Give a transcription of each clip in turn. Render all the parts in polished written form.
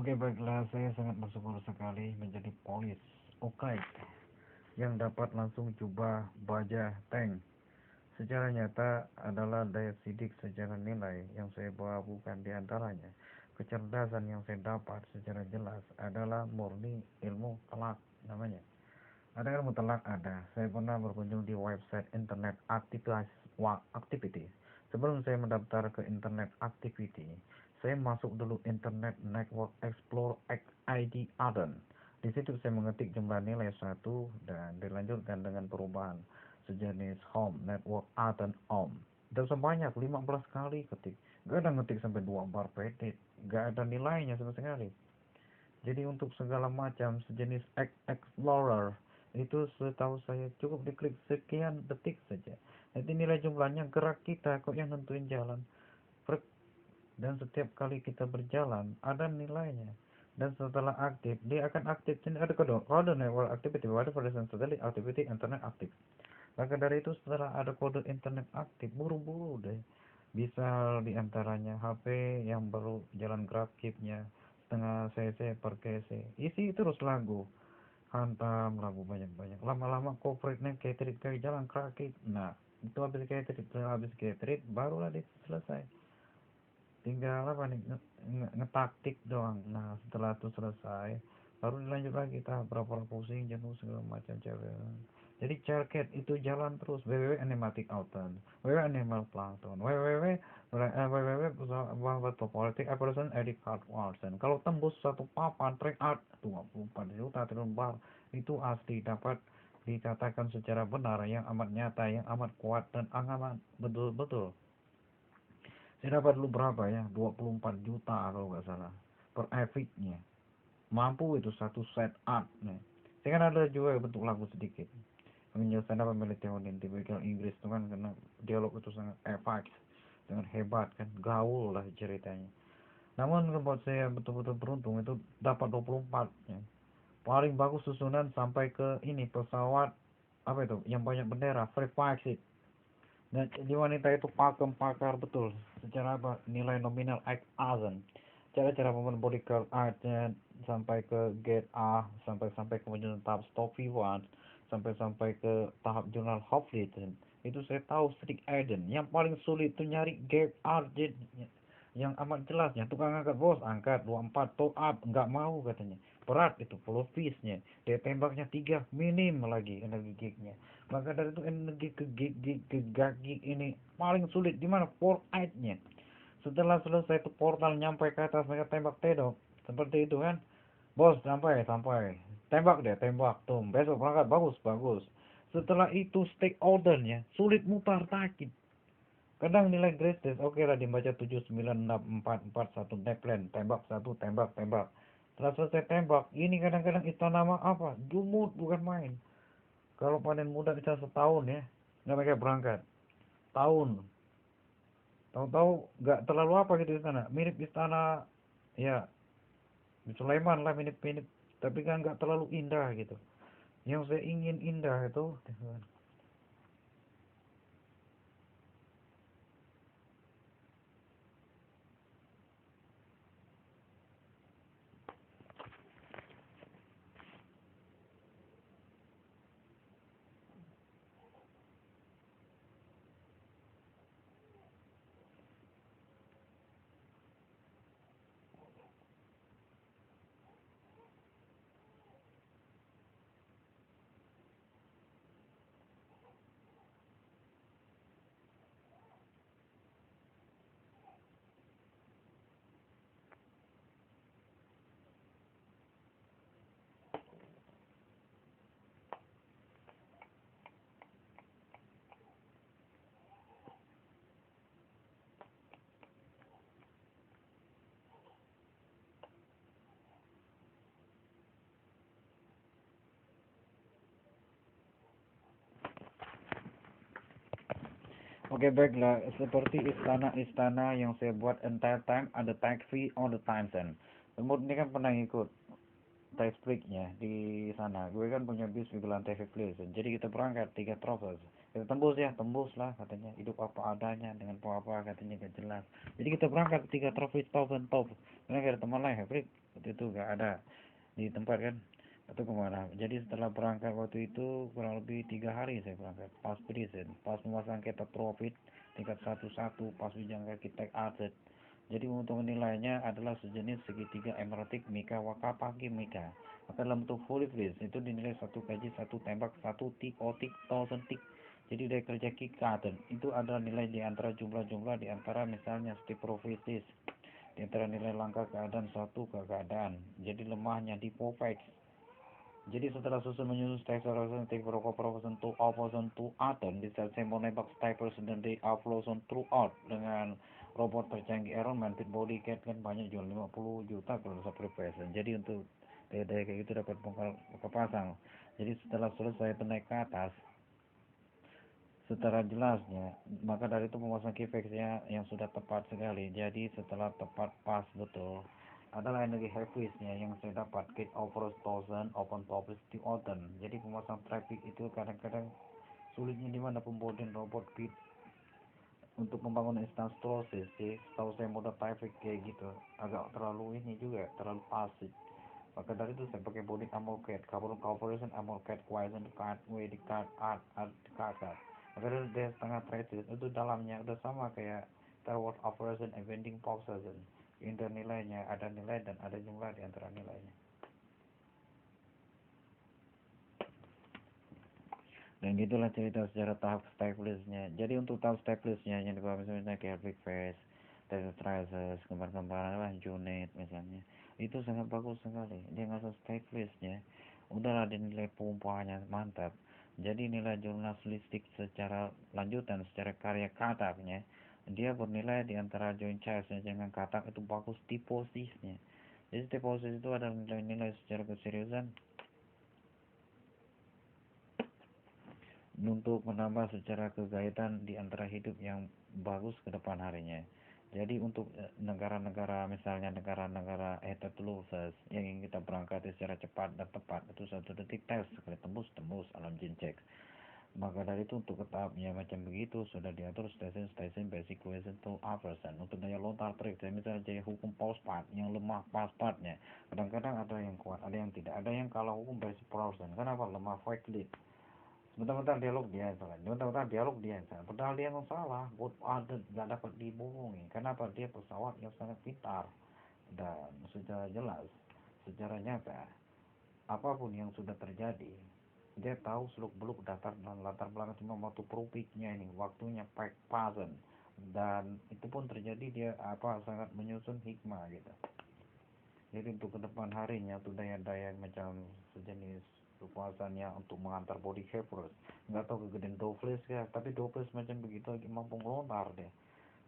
Oke, baiklah, saya sangat bersyukur sekali menjadi polis Ukraine yang dapat langsung coba baja tank. Secara nyata adalah daya sidik secara nilai yang saya bawa, bukan diantaranya kecerdasan yang saya dapat secara jelas adalah murni ilmu telak namanya. Ada ilmu telak ada. Saya pernah berkunjung di website internet activity. Sebelum saya mendaftar ke internet activity, saya masuk dulu internet network explore ID add-on. Di situ saya mengetik jumlah nilai 1 dan dilanjutkan dengan perubahan sejenis home network add-on home. Dan sebanyak 15 kali ketik. Gak ada ngetik sampai 2 bar pedit. Gak ada nilainya sama sekali. Jadi untuk segala macam sejenis Explorer itu setahu saya cukup diklik sekian detik saja. Nanti nilai jumlahnya gerak kita kok yang nentuin jalan. Dan setiap kali kita berjalan ada nilainya. Dan setelah aktif, dia akan aktif. Ini ada kode network activity, ada version satellite activity, internet aktif. Maka dari itu setelah ada kode internet aktif, buru-buru deh. Bisa diantaranya HP yang baru jalan grafiknya setengah cc per cc, isi terus lagu, hantam lagu banyak-banyak, lama-lama corporate-nya catering kayak jalan krakit. Nah itu habis catering barulah selesai, tinggal apa nih, ngetaktik doang. Nah setelah itu selesai baru dilanjut lagi tahap berapa pusing jenuh segala macam cewek. Jadi Charket itu jalan terus. www animatic autumn, www animal plankton, www politik evolution edit card Watson. Kalau tembus satu papan track art 24 juta lembar itu asli, dapat dikatakan secara benar, yang amat nyata, yang amat kuat, dan amat betul-betul. Saya dapat dulu berapa ya, 24 juta kalau nggak salah per epic-nya. Mampu itu satu set art nih. Saya kan ada juga bentuk lagu sedikit. Penjelasan apa meliteonin tipikal Inggris itu kan, karena dialog itu sangat epic, sangat hebat kan, gaul lah ceritanya. Namun buat saya betul-betul beruntung itu dapat 24 ya. Paling bagus susunan sampai ke ini pesawat apa itu yang banyak bendera, free flight. Dan di wanita itu pakem pakar betul. Secara apa? Nilai nominal Azan. Cara-cara pemain bodyguard artnya sampai ke gate A, sampai kemudian tahap stop V1, sampai ke tahap jurnal Hoflitten. Itu saya tahu Strict Eden. Yang paling sulit itu nyari gate R yang amat jelasnya. Tukang angkat, bos angkat 24 top up, nggak mau katanya. Berat itu follow nya. Dia tembaknya 3 minim lagi energi gignya. Maka dari itu energi ke gig ini paling sulit di mana port 8-nya. Setelah selesai itu portal nyampe ke atas, mereka tembak tedok seperti itu kan. Bos sampai tembak deh, tembak tuh besok berangkat, bagus. Setelah itu stake ordernya sulit mutar takin. Kadang nilai gratis oke lah dibaca 79644 neplan, tembak satu, tembak. Setelah selesai tembak, ini kadang-kadang istana apa? Jumut bukan main. Kalau panen muda bisa setahun ya, nggak pakai berangkat. Tahun. Tahu-tahu nggak terlalu apa gitu di sana. Mirip istana ya di Sulaiman lah, mirip-mirip. Tapi kan nggak terlalu indah gitu. Yang saya ingin indah itu oke, baiklah, seperti istana-istana yang saya buat entire time, ada tax free all the time then. Kemudian ini kan pernah ikut tax breaknya di sana. Gue kan punya bis di lantai 15, jadi kita berangkat 3 travel. kita tembus ya, tembus lah katanya, hidup apa adanya dengan apa katanya gak jelas. Jadi kita berangkat 3 traffic top dan top, karena gak ada teman lain hybrid waktu itu, gak ada di tempat kan atau kemana. Jadi setelah berangkat waktu itu kurang lebih 3 hari saya berangkat, pas present, pas memasang kita profit tingkat 11, pas ujang kaki tag asset. Jadi untuk nilainya adalah sejenis segitiga emeraldik mika wakapagi mika, maka dalam bentuk fully freeze itu dinilai 1 kg 1 tembak 1 tik otik 1000 tik. Jadi dari kerja kick cotton itu adalah nilai di antara jumlah-jumlah di antara misalnya step profits di antara nilai langkah keadaan suatu ke keadaan. Jadi lemahnya di profit. Jadi setelah susun menyusun stabilization take proportion to opposition to atom di sel menembak stabilization dan di outflowson throughout dengan robot tercanggih Iron Man fit body cat kan banyak jual 50 juta kalau bisa preparation. Jadi untuk daya kayak gitu dapat bongkar kepasang. Jadi setelah selesai itu naik ke atas secara jelasnya, maka dari itu memasang keyframes-nya yang sudah tepat sekali. Jadi setelah tepat pas betul adalah energi heaviesnya yang saya dapat get over 1000 open publish di open. Jadi pemasang traffic itu kadang-kadang sulitnya di mana pembuatan robot kit untuk membangun instance process sih. Setahu saya modal traffic kayak gitu agak terlalu ini juga terlalu pasif. Maka dari itu saya pakai body AmorCAD, corporation AmorCAD, Quasar, card, WD card, art card. Maka dari dia setengah traces itu dalamnya udah sama kayak Star Wars Operation Evading Possession. Inter nilainya ada nilai dan ada jumlah di antara nilainya. Dan gitulah cerita secara tahap statelessnya. Jadi untuk tahap statelessnya yang dibahas misalnya kayak Big Face, Texas Traces, kembar-kembaran lah, Junet misalnya, itu sangat bagus sekali. Dia ngasih statelessnya, udahlah dinilai pompanya mantap. Jadi nilai jurnalistik secara lanjutan, secara karya kataknya, dia bernilai di antara joint charge dengan katak itu bagus tiposisnya. Jadi tiposis itu adalah nilai-nilai secara keseriusan untuk menambah secara kegaitan di antara hidup yang bagus ke depan harinya. Jadi untuk negara-negara misalnya negara-negara losers yang ingin kita berangkat secara cepat dan tepat itu 1 detik tes sekali tembus alam jin cek. Maka dari itu untuk tahapnya macam begitu sudah diatur stasiun basic question to aversion untuk daya lontar trik. Misalnya jadi hukum pause part yang lemah pas partnya. Kadang-kadang ada yang kuat, ada yang tidak, ada yang kalau hukum basic person. Kenapa lemah fight lead? Sebentar-bentar dialog dia salah, sebentar-bentar dialog dia salah, padahal dia yang salah, buat ada nggak dapat dibohongi. Kenapa? Dia pesawat yang sangat pintar dan secara jelas, secara nyata, apapun yang sudah terjadi, dia tahu seluk beluk datar dan latar belakang cuma waktu propiknya ini, waktunya pasen, dan itu pun terjadi dia sangat menyusun hikmah gitu. Jadi untuk ke depan harinya tuh daya-daya macam sejenis kekuasaannya untuk mengantar body shapers, nggak tahu kegedean Dovles ya, tapi Dovles macam begitu lagi mampu ngelontar deh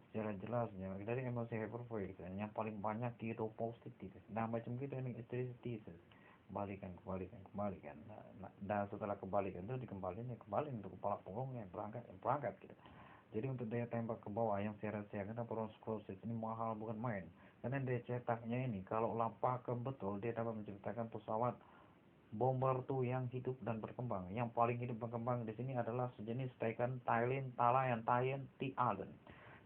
secara jelasnya dari emosi hypervoice yang paling banyak itu positif. Nah macam gitu ini electricity kembalikan nah, setelah kembalikan itu dikembalikan ya kembali untuk kepala punggungnya berangkat gitu. Jadi untuk daya tembak ke bawah yang saya rasakan proses proses ini mahal bukan main. Karena daya cetaknya ini kalau lampakan betul dia dapat menciptakan pesawat bomber tuh yang hidup dan berkembang. Yang paling hidup berkembang di sini adalah sejenis Titan Thailand Talayan Tayan T-Allen.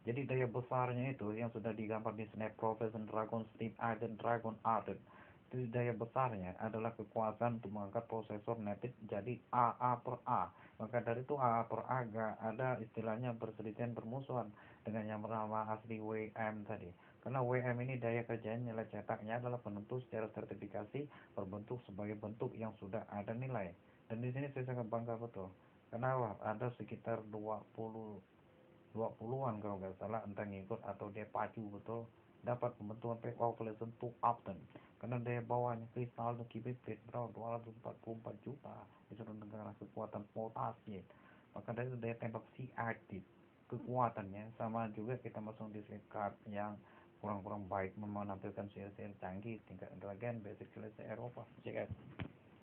Jadi daya besarnya itu yang sudah digambar di Snap Profession Dragon Steve Allen Dragon Arden. Itu daya besarnya adalah kekuasaan untuk mengangkat prosesor native jadi AA per A. Maka dari itu AA per A gak ada istilahnya perselisihan permusuhan dengan yang bernama asli WM tadi. Karena WM ini daya kerjanya nilai cetaknya adalah penentu secara sertifikasi berbentuk sebagai bentuk yang sudah ada nilai. Dan di sini saya sangat bangga betul. Kenapa? Ada sekitar 20-an kalau nggak salah entah ngikut atau dia pacu betul dapat pembentukan pack ovulation to Upton karena daya bawahnya kristal dan kibit berapa 244 juta di seluruh negara kekuatan potasium. Maka dari itu daya tembak si aktif kekuatannya sama juga kita masuk di card yang kurang-kurang baik menampilkan CLCL canggih tingkat intelijen basic CLC Eropa. Cek